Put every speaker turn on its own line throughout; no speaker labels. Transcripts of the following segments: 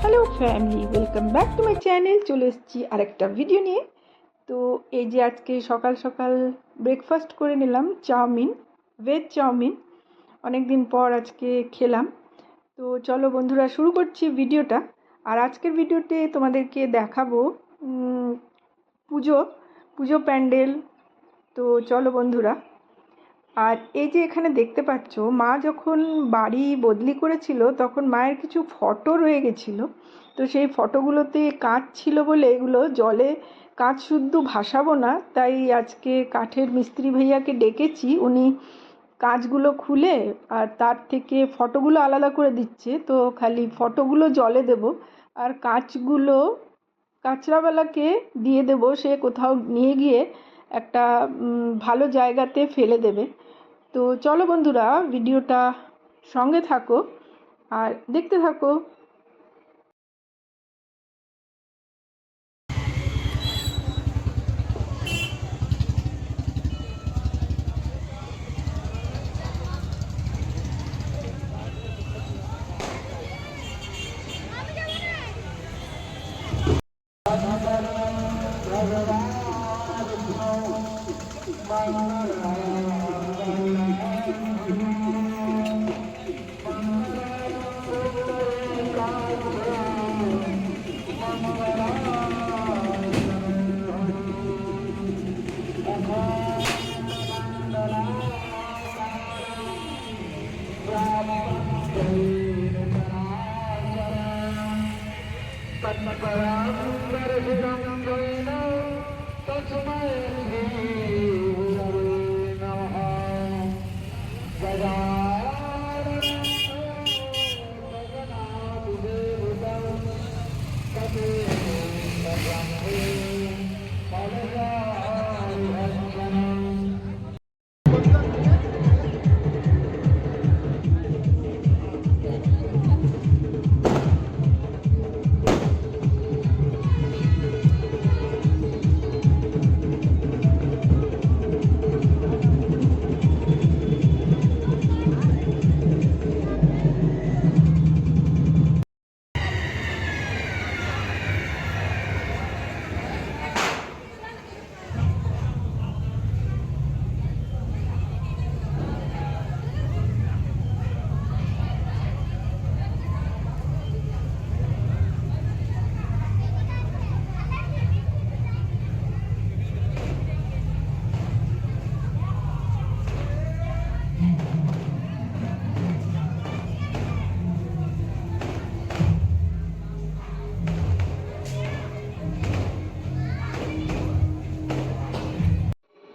Hello family, welcome back to my channel. চলে এসেছি আরেকটা ভিডিও নিয়ে। তো এই যে আজকে সকাল সকাল ব্রেকফাস্ট করে নিলাম, চাউমিন, ভেজ চাউমিন। অনেক দিন পর আজকে খেলাম। তো চলো বন্ধুরা, শুরু করছি ভিডিওটা। আর আজকের ভিডিওতে তোমাদেরকে দেখাবো পুজো পুজো প্যান্ডেল। তো চলো বন্ধুরা, আর এই যে এখানে দেখতে পাচ্ছ, মা যখন বাড়ি বদলি করেছিল তখন মায়ের কিছু ফটো রয়ে গেছিলো। তো সেই ফটোগুলোতে কাঁচ ছিল বলে এগুলো জলে কাঁচ শুদ্ধ ভাসাবো না, তাই আজকে কাঠের মিস্ত্রি ভাইয়াকে ডেকেছি। উনি কাঁচগুলো খুলে আর তার থেকে ফটোগুলো আলাদা করে দিচ্ছে। তো খালি ফটোগুলো জলে দেব, আর কাঁচগুলো কাঁচরাওয়ালাকে দিয়ে দেব। সে কোথাও নিয়ে গিয়ে একটা ভালো জায়গাতে ফেলে দেবে। তো চলো বন্ধুরা, ভিডিওটা সঙ্গে থাকো আর দেখতে থাকো।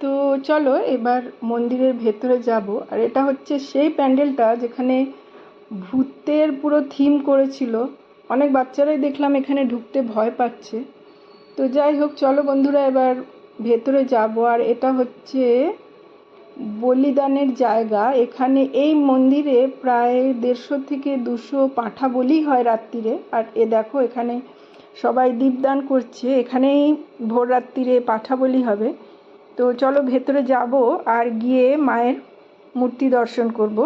তো চলো এবার মন্দিরের ভেতরে যাব। আর এটা হচ্ছে সেই প্যান্ডেলটা যেখানে ভূতের পুরো থিম করেছিল। অনেক বাচ্চারাই দেখলাম এখানে ঢুকতে ভয় পাচ্ছে। তো যাই হোক, চলো বন্ধুরা এবার ভেতরে যাব। আর এটা হচ্ছে বলিদানের জায়গা। এখানে এই মন্দিরে প্রায় 150 থেকে 200 পাঁঠা বলি হয় রাত্রিরে। আর এ দেখো, এখানে সবাই দীপদান করছে। এখানেই ভোর রাত্রিরে পাঁঠা বলি হবে। তো চলো ভেতরে যাব আর গিয়ে মায়ের মূর্তি দর্শন করব।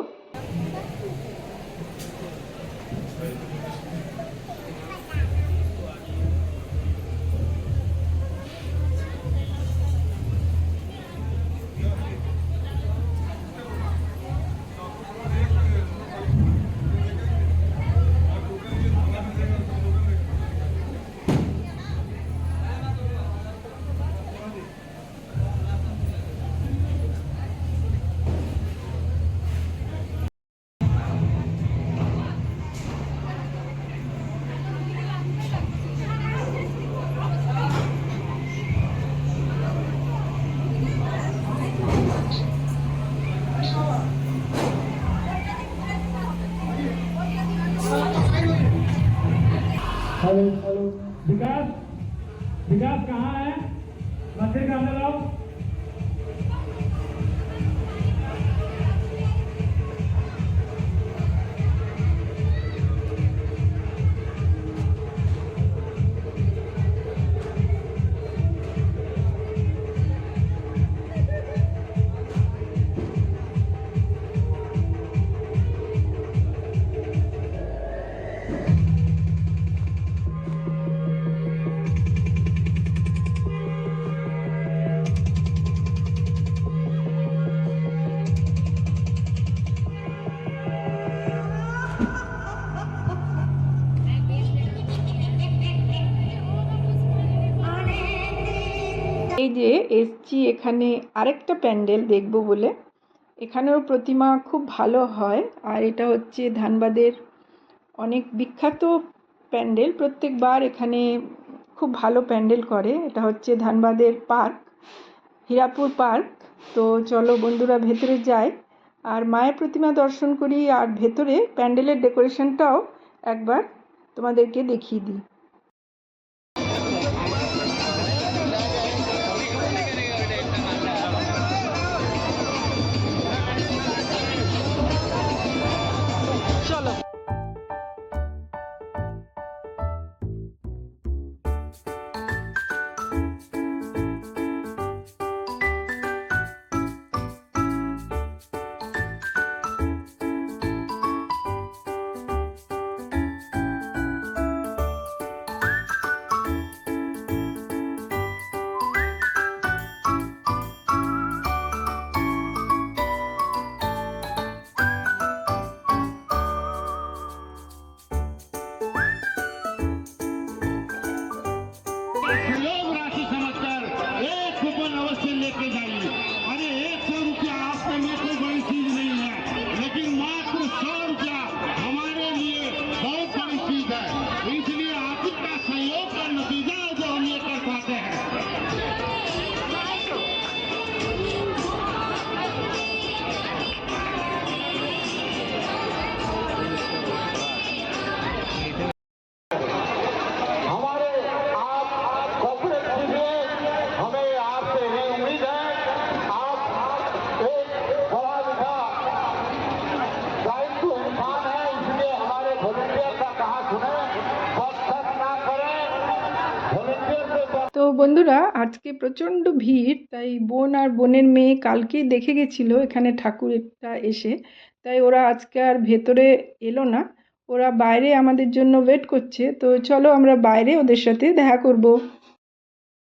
এখানে আরেকটা প্যান্ডেল দেখব বলে। এখানেও প্রতিমা খুব ভালো হয়, আর এটা হচ্ছে ধানবাদের অনেক বিখ্যাত প্যান্ডেল। প্রত্যেকবার এখানে খুব ভালো প্যান্ডেল করে। এটা হচ্ছে ধানবাদের পার্ক, হীরাপুর পার্ক। তো চলো বন্ধুরা ভেতরে যাই আর মায়ের প্রতিমা দর্শন করি, আর ভেতরে প্যান্ডেলের ডেকোরেশনটাও একবার তোমাদেরকে দেখিয়ে দিই। চলো।
लोग राशि समझकर एक कूपन अवश्य लेके जाइए। अरे 100 रुपया आपके लिए कोई बड़ी चीज नहीं है, लेकिन मात्र 100 रुपया हमारे लिए बहुत बड़ी चीज है। इसलिए आप ही का सहयोग का नतीजा है जो हम ये कर पाते हैं। हमारे आप कॉर्पोरेट दीजिए, हमें आपसे ये उम्मीद है। आप एक पढ़ा लिखा दायित्व इंसान है, इसलिए हमारे वॉलंटियर का कहा सुने, बस ना करें। वॉलंटियर से
তো বন্ধুরা আজকে প্রচণ্ড ভিড়, তাই বোন আর বোনের মেয়ে কালকেই দেখে গেছিল এখানে ঠাকুরটা এসে, তাই ওরা আজকে আর ভেতরে এলো না। ওরা বাইরে আমাদের জন্য ওয়েট করছে। তো চলো আমরা বাইরে ওদের সাথে দেখা করব।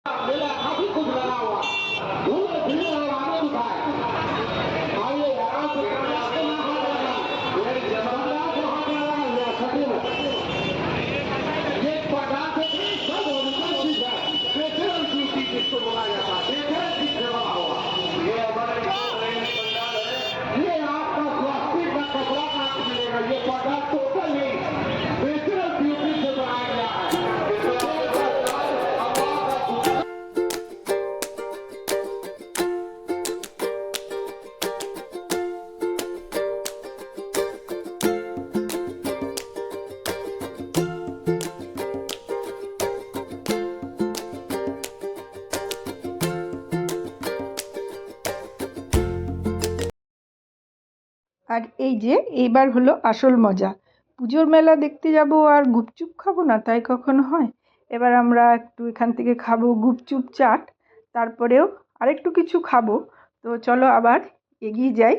मेला काफी कुछ लगा हुआ, धूल भीड़ और आनंद उठाए। आइए आराम से आते ना हो जाना, ये जमाना को हमारा या सदियों ये पटाख से सब उनका चीज है। नेचुरल ब्यूटी जिसको बोला जाता है, नेचुरल की सेवा हुआ। ये हमारे पंडाल है, ये आपका प्लास्टिक का कपड़ा का मिलेगा। ये पटाख टोटल नहीं नेचुरल ब्यूटी से बनाया गया है।
আর এই যে এইবার হলো আসল মজা। পুজোর মেলা দেখতে যাব আর গুপচুপ খাবো না, তাই কখনো হয়? এবার আমরা একটু এখান থেকে খাবো গুপচুপ চাট, তারপরেও আরেকটু কিছু খাবো। তো চলো আবার এগিয়ে যাই।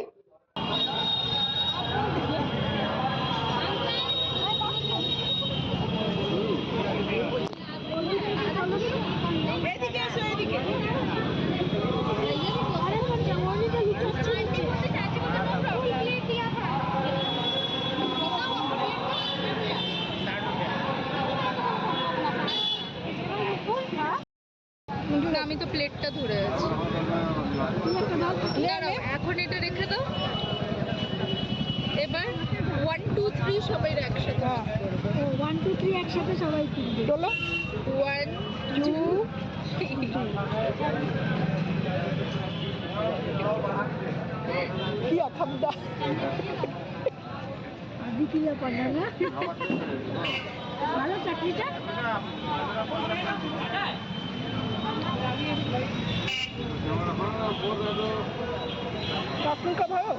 না আমি তো প্লেটটা ধরে আছি। দাঁড়াও, এখন এটা রেখে দাও। এবার 1 2 3 সবাই একসাথে করবো।
1 2 3 একসাথে সবাই কিনবে।
চলো
1 2 3
কি অথাব্দা।
আদি কি ব্যাপার না না? ভালো চাকরিটা?
কাকু কা ভালো।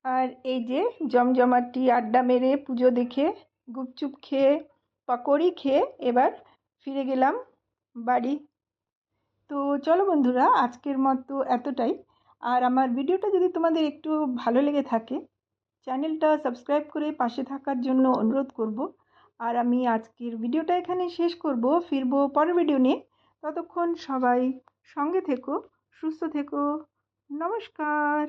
আর এই যে জমজমাটি আড্ডা মেরে পুজো দেখে গুপচুপ খেয়ে পাকোড়ি খেয়ে এবার ফিরে গেলাম বাড়ি। তো চলো বন্ধুরা আজকের মতো এতটাই। আর আমার ভিডিওটা যদি তোমাদের একটু ভালো লেগে থাকে, চ্যানেলটা সাবস্ক্রাইব করে পাশে থাকার জন্য অনুরোধ করব। আর আমি আজকের ভিডিওটা এখানে শেষ করব, ফিরবো পরের ভিডিও নিয়ে। ততক্ষণ সবাই সঙ্গে থেকো, সুস্থ থেকো। নমস্কার।